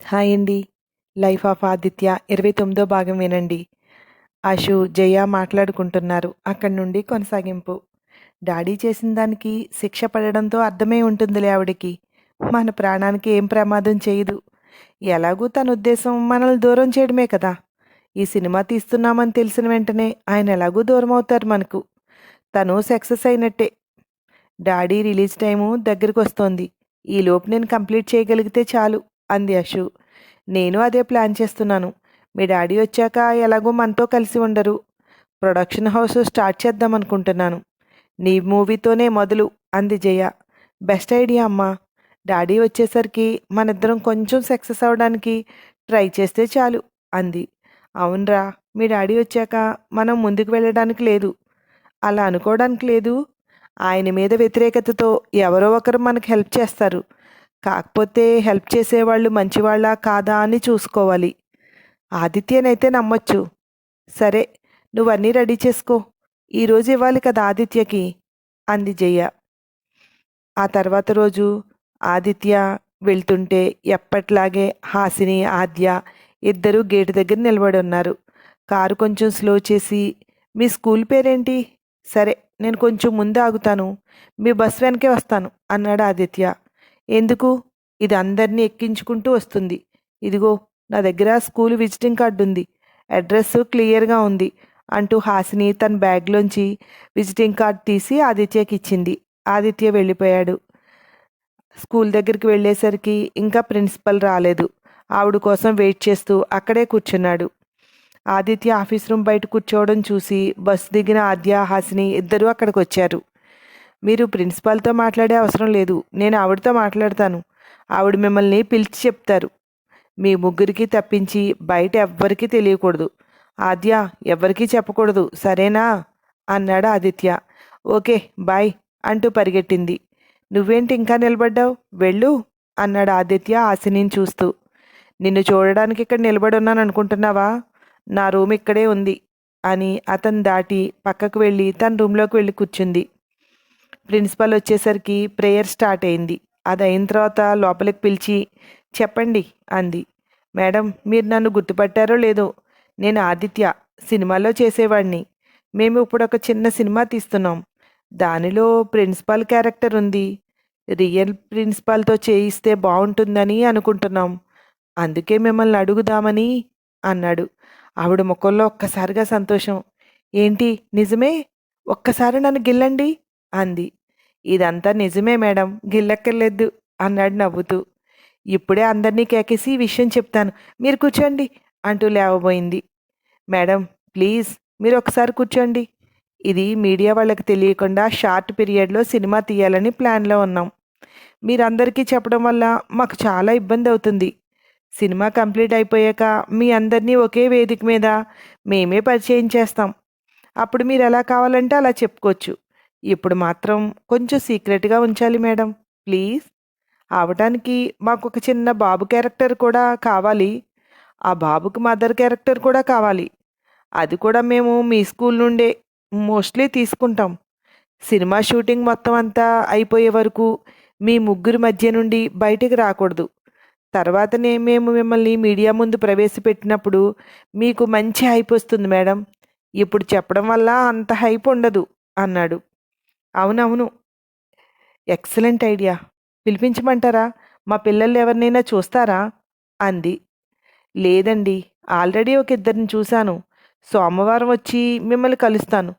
Hi అండి. 'Life of Aditya' 29వ భాగం వినండి. అషు, జయ మాట్లాడుకుంటున్నారు. అక్కడి నుండి కొనసాగింపు. డాడీ చేసిన దానికి శిక్ష పడడంతో అర్థమై ఉంటుందిలే ఆవిడకి. మన ప్రాణానికి ఏం ప్రమాదం చేయదు. ఎలాగూ తన ఉద్దేశం మనల్ని దూరం చేయడమే కదా! ఈ సినిమా తీస్తున్నామని తెలిసిన వెంటనే ఆయన ఎలాగూ దూరం అవుతారు మనకు. తను సక్సెస్ అయినట్టే. డాడీ రిలీజ్ టైము దగ్గరకొస్తోంది. ఈలోపు నేను కంప్లీట్ చేయగలిగితే చాలు అంది అషు. నేను అదే ప్లాన్ చేస్తున్నాను. మీ డాడీ వచ్చాక ఎలాగో మనతో కలిసి ఉండరు. ప్రొడక్షన్ హౌస్ స్టార్ట్ చేద్దామనుకుంటున్నాను. నీ మూవీతోనే మొదలు అంది జయ. బెస్ట్ ఐడియా అమ్మా. డాడీ వచ్చేసరికి మనిద్దరం కొంచెం సక్సెస్ అవడానికి ట్రై చేస్తే చాలు అంది. అవునరా, మీ డాడీ వచ్చాక మనం ముందుకు వెళ్ళడానికి లేదు. అలా అనుకోవడానికి లేదు. ఆయన మీద వ్యతిరేకతతో ఎవరో ఒకరు మనకు హెల్ప్ చేస్తారు. కాకపోతే హెల్ప్ చేసేవాళ్ళు మంచివాళ్ళా కాదా అని చూసుకోవాలి. ఆదిత్యనైతే నమ్మొచ్చు. సరే, నువ్వన్నీ రెడీ చేసుకో. ఈరోజు ఇవ్వాలి కదా ఆదిత్యకి అంది జయ. ఆ తర్వాత రోజు ఆదిత్య వెళ్తుంటే ఎప్పట్లాగే హాసిని, ఆద్య ఇద్దరూ గేటు దగ్గర నిలబడి ఉన్నారు. కారు కొంచెం స్లో చేసి, మీ స్కూల్ పేరేంటి? సరే, నేను కొంచెం ముందు ఆగుతాను. మీ బస్ వెనకే వస్తాను అన్నాడు ఆదిత్య. ఎందుకు? ఇది అందరినీ ఎక్కించుకుంటూ వస్తుంది. ఇదిగో, నా దగ్గర స్కూల్ విజిటింగ్ కార్డు ఉంది. అడ్రస్ క్లియర్గా ఉంది అంటూ హాసిని తన బ్యాగ్లోంచి విజిటింగ్ కార్డు తీసి ఆదిత్యకి ఇచ్చింది. ఆదిత్య వెళ్ళిపోయాడు. స్కూల్ దగ్గరికి వెళ్ళేసరికి ఇంకా ప్రిన్సిపల్ రాలేదు. ఆవిడ కోసం వెయిట్ చేస్తూ అక్కడే కూర్చున్నాడు. ఆదిత్య ఆఫీస్ రూమ్ బయట కూర్చోవడం చూసి బస్సు దిగిన ఆద్య, హాసిని ఇద్దరూ అక్కడికి వచ్చారు. మీరు ప్రిన్సిపాల్తో మాట్లాడే అవసరం లేదు. నేను ఆవిడతో మాట్లాడతాను. ఆవిడ మిమ్మల్ని పిలిచి చెప్తారు. మీ ముగ్గురికి తప్పించి బయట ఎవ్వరికీ తెలియకూడదు. ఆద్య, ఎవ్వరికీ చెప్పకూడదు, సరేనా అన్నాడు ఆదిత్య. ఓకే, బాయ్ అంటూ పరిగెట్టింది. నువ్వేంటి ఇంకా నిలబడ్డావు? వెళ్ళు అన్నాడు ఆదిత్య హాసినిని చూస్తూ. నిన్ను చూడడానికి ఇక్కడ నిలబడి ఉన్నాను అనుకుంటున్నావా? నా రూమ్ ఇక్కడే ఉంది అని అతను దాటి పక్కకు వెళ్ళి తన రూమ్లోకి వెళ్ళి కూర్చుంది. ప్రిన్సిపల్ వచ్చేసరికి ప్రేయర్ స్టార్ట్ అయింది. అది అయిన తర్వాత లోపలికి పిలిచి చెప్పండి అంది. మేడం, మీరు నన్ను గుర్తుపట్టారో లేదో, నేను ఆదిత్య, సినిమాలో చేసేవాడిని. మేము ఇప్పుడు ఒక చిన్న సినిమా తీస్తున్నాం. దానిలో ప్రిన్సిపాల్ క్యారెక్టర్ ఉంది. రియల్ ప్రిన్సిపాల్తో చేయిస్తే బాగుంటుందని అనుకుంటున్నాం. అందుకే మిమ్మల్ని అడుగుదామని అన్నాడు. ఆవిడ ముఖంలో ఒక్కసారిగా సంతోషం. ఏంటి, నిజమే? ఒక్కసారి నన్ను గిల్లండి అంది. ఇదంతా నిజమే మేడం, గిల్లక్కర్లేదు అన్నాడు నవ్వుతూ. ఇప్పుడే అందరినీ కేకేసి ఈ విషయం చెప్తాను, మీరు కూర్చోండి అంటూ లేవబోయింది. మేడం, ప్లీజ్ మీరు ఒకసారి కూర్చోండి. ఇది మీడియా వాళ్ళకి తెలియకుండా షార్ట్ పీరియడ్లో సినిమా తీయాలని ప్లాన్లో ఉన్నాం. మీరందరికీ చెప్పడం వల్ల మాకు చాలా ఇబ్బంది అవుతుంది. సినిమా కంప్లీట్ అయిపోయాక మీ అందరినీ ఒకే వేదిక మీద మేమే పరిచయం చేస్తాం. అప్పుడు మీరు ఎలా కావాలంటే అలా చెప్పుకోవచ్చు. ఇప్పుడు మాత్రం కొంచెం సీక్రెట్గా ఉంచాలి మేడం, ప్లీజ్. అవటానికి మాకు ఒక చిన్న బాబు క్యారెక్టర్ కూడా కావాలి. ఆ బాబుకి మదర్ క్యారెక్టర్ కూడా కావాలి. అది కూడా మేము మీ స్కూల్ నుండే మోస్ట్లీ తీసుకుంటాం. సినిమా షూటింగ్ మొత్తం అంతా అయిపోయే వరకు మీ ముగ్గురి మధ్య నుండి బయటికి రాకూడదు. తర్వాతనే మేము మిమ్మల్ని మీడియా ముందు ప్రవేశపెట్టినప్పుడు మీకు మంచి హైప్ వస్తుంది మేడం. ఇప్పుడు చెప్పడం వల్ల అంత హైప్ ఉండదు అన్నాడు. అవునవును, ఎక్సలెంట్ ఐడియా. పిలిపించమంటారా? మా పిల్లలు ఎవరినైనా చూస్తారా అంది. లేదండి, ఆల్రెడీ ఒక ఇద్దరిని చూశాను. సోమవారం వచ్చి మిమ్మల్ని కలుస్తాను.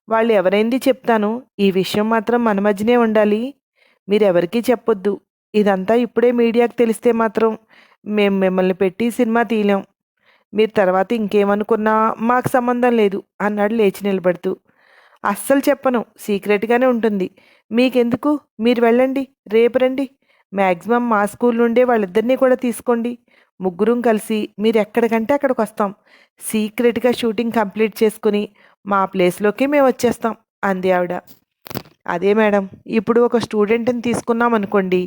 వాళ్ళు ఎవరైంది చెప్తాను. ఈ విషయం మాత్రం మన మధ్యనే ఉండాలి. మీరెవరికీ చెప్పొద్దు. ఇదంతా ఇప్పుడే మీడియాకు తెలిస్తే మాత్రం మేము మిమ్మల్ని పెట్టి సినిమా తీయలేం. మీరు తర్వాత ఇంకేమనుకున్నా మాకు సంబంధం లేదు అన్నాడు లేచి నిలబడుతూ. అస్సలు చెప్పను, సీక్రెట్గానే ఉంటుంది. మీకెందుకు, మీరు వెళ్ళండి, రేపు రండి. మ్యాక్సిమం మా స్కూల్ నుండే వాళ్ళిద్దరినీ కూడా తీసుకోండి. ముగ్గురం కలిసి మీరు ఎక్కడికంటే అక్కడికి వస్తాం. సీక్రెట్గా షూటింగ్ కంప్లీట్ చేసుకుని మా ప్లేస్లోకి మేము వచ్చేస్తాం అంది ఆవిడ. అదే మేడం, ఇప్పుడు ఒక స్టూడెంట్ని తీసుకున్నాం అనుకోండి,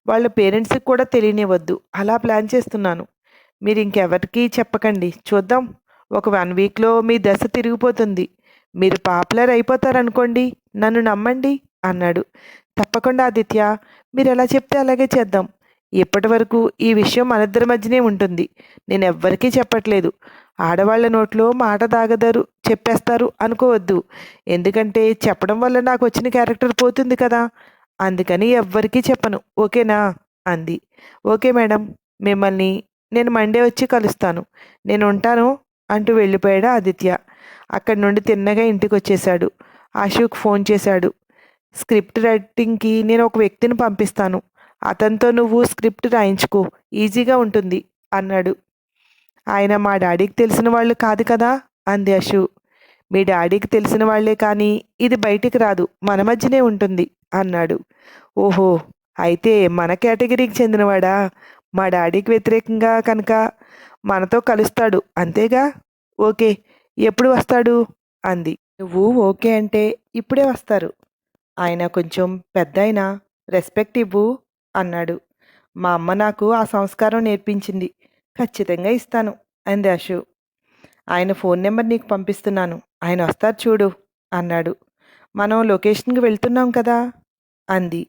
వాళ్ళ పేరెంట్స్కి కూడా తెలియనివ్వద్దు. అలా ప్లాన్ చేస్తున్నాను. మీరు ఇంకెవరికీ చెప్పకండి. చూద్దాం, ఒక 1 వీక్లో మీ దశ తిరిగిపోతుంది. మీరు పాపులర్ అయిపోతారనుకోండి, నన్ను నమ్మండి అన్నాడు. తప్పకుండా ఆదిత్య, మీరు ఎలా చెప్తే అలాగే చేద్దాం. ఇప్పటి వరకు ఈ విషయం మనిద్దరి మధ్యనే ఉంటుంది. నేనెవ్వరికీ చెప్పట్లేదు. ఆడవాళ్ళ నోట్లో మాట దాగదరు చెప్పేస్తారు అనుకోవద్దు. ఎందుకంటే చెప్పడం వల్ల నాకు వచ్చిన క్యారెక్టర్ పోతుంది కదా! అందుకని ఎవ్వరికీ చెప్పను. ఓకేనా? అంది. Okay madam. మిమ్మల్ని నేను మండే వచ్చి కలుస్తాను. నేనుంటాను అంటూ వెళ్ళిపోయాడు ఆదిత్య. అక్కడి నుండి తిన్నగా ఇంటికొచ్చేశాడు. ఆశుకు ఫోన్ చేశాడు. స్క్రిప్ట్ రైటింగ్‌కి నేను ఒక వ్యక్తిని పంపిస్తాను. అతనితో నువ్వు స్క్రిప్ట్ రాయించుకో. ఈజీగా ఉంటుంది అన్నాడు. ఆయన మా డాడీకి తెలిసిన వాళ్ళు కాదు కదా! అంది అశు. మీ డాడీకి తెలిసిన వాళ్ళే కానీ ఇది బయటికి రాదు. మన మధ్యనే ఉంటుంది అన్నాడు. ఓహో! అయితే మన కేటగిరీకి చెందినవాడా? మా డాడీకి వ్యతిరేకంగా కనుక మనతో కలుస్తాడు అంతేగా? ఓకే. ఎప్పుడు వస్తాడు? అంది. నువ్వు ఓకే అంటే ఇప్పుడే వస్తారు. ఆయన కొంచెం పెద్దాయన. రెస్పెక్ట్ ఇవ్వు అన్నాడు. మా అమ్మ నాకు ఆ సంస్కారం నేర్పించింది. ఖచ్చితంగా ఇస్తాను అంది అశు. ఆయన ఫోన్ నెంబర్ నీకు పంపిస్తున్నాను. ఆయన వస్తారు చూడు అన్నాడు. మనం లొకేషన్‌కి వెళ్తున్నాం కదా! అంది.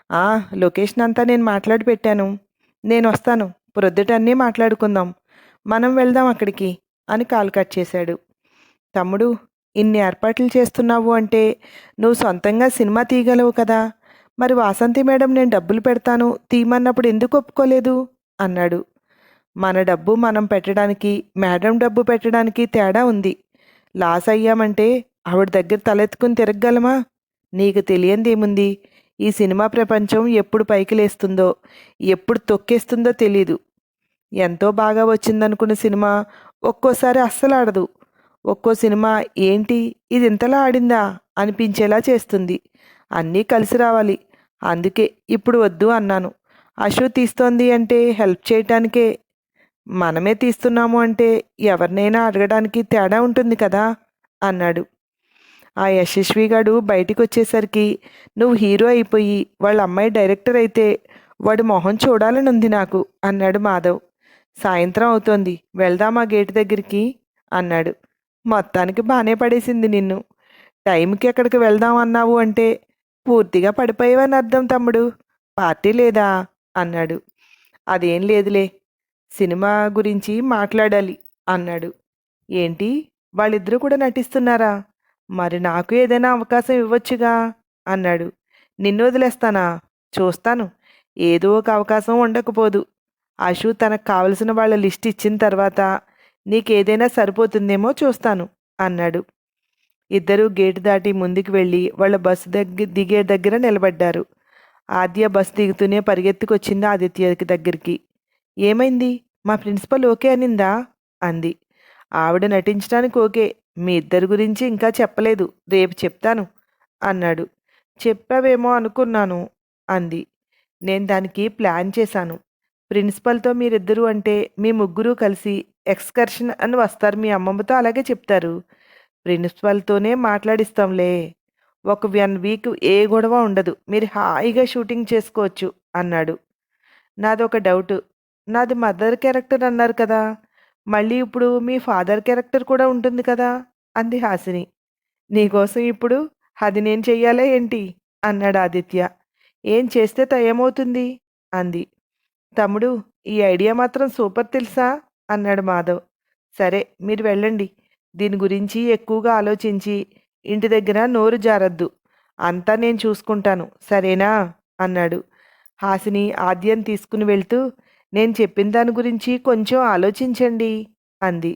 ఆ! లొకేషన్ అంతా నేను మాట్లాడి పెట్టాను. నేనొస్తాను. ప్రొద్దుట అన్నీ మాట్లాడుకుందాం. మనం వెళ్దాం అక్కడికి అని కాల్ కట్ చేశాడు. తమ్ముడు, ఇన్ని ఏర్పాట్లు చేస్తున్నావు అంటే నువ్వు సొంతంగా సినిమా తీయగలవు కదా! మరి వాసంతి మేడం నేను డబ్బులు పెడతాను తీయమన్నప్పుడు ఎందుకు ఒప్పుకోలేదు? అన్నాడు. మన డబ్బు మనం పెట్టడానికి, మేడం డబ్బు పెట్టడానికి తేడా ఉంది. లాస్ అయ్యామంటే ఆవిడ దగ్గర తలెత్తుకుని తిరగగలమా? నీకు తెలియందేముంది? ఈ సినిమా ప్రపంచం ఎప్పుడు పైకి లేస్తుందో, ఎప్పుడు తొక్కేస్తుందో తెలీదు. ఎంతో బాగా వచ్చిందనుకున్న సినిమా ఒక్కోసారి అస్సలాడదు. ఒక్కో సినిమా ఏంటి ఇది ఇంతలా ఆడిందా అనిపించేలా చేస్తుంది. అన్నీ కలిసి రావాలి. అందుకే ఇప్పుడు వద్దు అన్నాను. అశు తీస్తోంది అంటే హెల్ప్ చేయటానికే. మనమే తీస్తున్నాము అంటే ఎవరినైనా అడగడానికి తేడా ఉంటుంది కదా అన్నాడు. ఆ యశస్విగాడు బయటికొచ్చేసరికి నువ్వు హీరో అయిపోయి వాళ్ళ అమ్మాయి డైరెక్టర్ అయితే వాడి మొహం చూడాలని ఉంది నాకు అన్నాడు మాధవ్. సాయంత్రం అవుతోంది. వెళ్దామా గేటు దగ్గరికి అన్నాడు. మొత్తానికి బానే పడేసింది నిన్ను. టైంకి ఎక్కడికి వెళ్దాం అన్నావు అంటే పూర్తిగా పడిపోయావని అర్థం తమ్ముడు. పార్టీ లేదా అన్నాడు. అదేం లేదులే. సినిమా గురించి మాట్లాడాలి అన్నాడు. ఏంటి వాళ్ళిద్దరూ కూడా నటిస్తున్నారా? మరి నాకు ఏదైనా అవకాశం ఇవ్వొచ్చుగా అన్నాడు. నిన్ను వదిలేస్తానా? చూస్తాను. ఏదో ఒక అవకాశం ఉండకపోదు. ఆశు తనకు కావలసిన వాళ్ళ లిస్ట్ ఇచ్చిన తర్వాత నీకేదైనా సరిపోతుందేమో చూస్తాను అన్నాడు. ఇద్దరూ గేటు దాటి ముందుకు వెళ్ళి వాళ్ళ బస్సు దిగే దగ్గర నిలబడ్డారు. ఆద్య బస్సు దిగుతూనే పరిగెత్తుకొచ్చింది ఆదిత్యకి దగ్గరికి. ఏమైంది? మా ప్రిన్సిపల్ ఓకే అనిందా? అంది. ఆవిడ నటించడానికి ఓకే. మీ ఇద్దరి గురించి ఇంకా చెప్పలేదు. రేపు చెప్తాను అన్నాడు. చెప్పావేమో అనుకున్నాను అంది. నేను దానికి ప్లాన్ చేశాను. ప్రిన్సిపల్తో మీరిద్దరూ అంటే మీ ముగ్గురు కలిసి ఎక్స్కర్షన్ అని వస్తారు. మీ అమ్మమ్మతో అలాగే చెప్తారు. ప్రిన్సిపల్తోనే మాట్లాడిస్తాంలే. ఒక 1 వీక్ ఏ గొడవ ఉండదు. మీరు హాయిగా షూటింగ్ చేసుకోవచ్చు అన్నాడు. నాదొక డౌటు. నాది మదర్ క్యారెక్టర్ అన్నారు కదా! మళ్ళీ ఇప్పుడు మీ ఫాదర్ క్యారెక్టర్ కూడా ఉంటుంది కదా! అంది హాసిని. నీకోసం ఇప్పుడు అది నేను చెయ్యాలా ఏంటి? అన్నాడు ఆదిత్య. ఏం చేస్తే ఏమవుతుంది? అంది. తమ్ముడు, ఈ ఐడియా మాత్రం సూపర్ తెలుసా? అన్నాడు మాధవ్. సరే మీరు వెళ్ళండి. దీని గురించి ఎక్కువగా ఆలోచించి ఇంటి దగ్గర నోరు జారొద్దు. అంతా నేను చూసుకుంటాను. సరేనా? అన్నాడు. హాసిని ఆద్యని తీసుకుని వెళ్తూ నేను చెప్పిన దాని గురించి కొంచెం ఆలోచించండి అంది.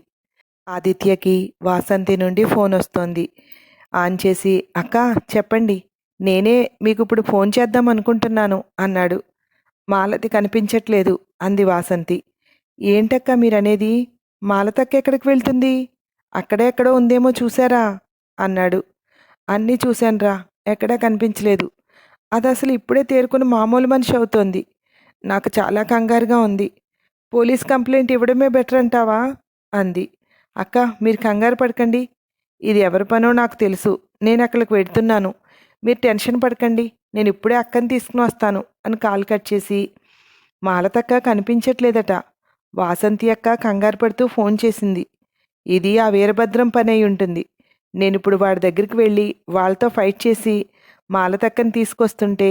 ఆదిత్యకి వాసంతి నుండి ఫోన్ వస్తోంది. ఆన్ చేసి అక్కా చెప్పండి. నేనే మీకిప్పుడు ఫోన్ చేద్దాం అనుకుంటున్నాను అన్నాడు. మాలతి కనిపించట్లేదు అంది వాసంతి. ఏంటక్కా మీరనేది? మాలతక్క ఎక్కడికి వెళ్తుంది? అక్కడే ఎక్కడో ఉందేమో చూసారా? అన్నాడు. అన్నీ చూశానురా. ఎక్కడా కనిపించలేదు. అదసలు ఇప్పుడే తేరుకుని మామూలు మనిషి అవుతోంది. నాకు చాలా కంగారుగా ఉంది. పోలీస్ కంప్లైంట్ ఇవ్వడమే బెటర్ అంటావా? అంది. అక్క మీరు కంగారు పడకండి. ఇది ఎవరి పనో నాకు తెలుసు. నేను అక్కడికి వెళ్తున్నాను. మీరు టెన్షన్ పడకండి. నేను ఇప్పుడే అక్కని తీసుకుని వస్తాను అని కాల్ కట్ చేసి మాలతక్క కనిపించట్లేదట. వాసంతి అక్క కంగారు పడుతూ ఫోన్ చేసింది. ఇది ఆ వీరభద్రం పని అయి ఉంటుంది. నేనిప్పుడు వాడి దగ్గరికి వెళ్ళి వాళ్ళతో ఫైట్ చేసి మాలతక్కని తీసుకొస్తుంటే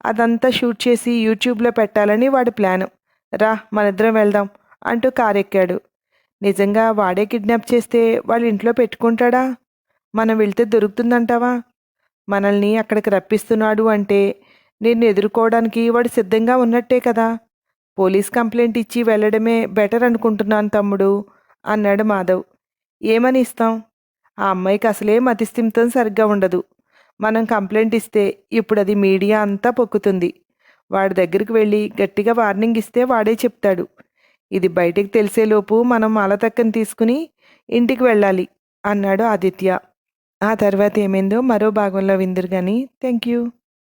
అదంతా షూట్ చేసి యూట్యూబ్లో పెట్టాలని వాడి ప్లాను. రా మనిద్దరం వెళ్దాం అంటూ కారెక్కాడు. నిజంగా వాడే కిడ్నాప్ చేస్తే వాళ్ళ ఇంట్లో పెట్టుకుంటాడా? మనం వెళ్తే దొరుకుతుందంటావా? మనల్ని అక్కడికి రప్పిస్తున్నాడు అంటే నిన్ను ఎదుర్కోవడానికి వాడు సిద్ధంగా ఉన్నట్టే కదా! పోలీస్ కంప్లైంట్ ఇచ్చి వెళ్ళడమే బెటర్ అనుకుంటున్నాను తమ్ముడు అన్నాడు మాధవ్. ఏమని ఇస్తాం? ఆ అమ్మాయికి అసలే మతిస్థిమితం సరిగ్గా ఉండదు. మనం కంప్లైంట్ ఇస్తే ఇప్పుడు అది మీడియా అంతా పొక్కుతుంది. వాడి దగ్గరికి వెళ్ళి గట్టిగా వార్నింగ్ ఇస్తే వాడే చెప్తాడు. ఇది బయటికి తెలిసేలోపు మనం మాలతక్కని తీసుకుని ఇంటికి వెళ్ళాలి అన్నాడు ఆదిత్య. ఆ తర్వాత ఏమైందో మరో భాగంలో విందురు గాని. Thank you.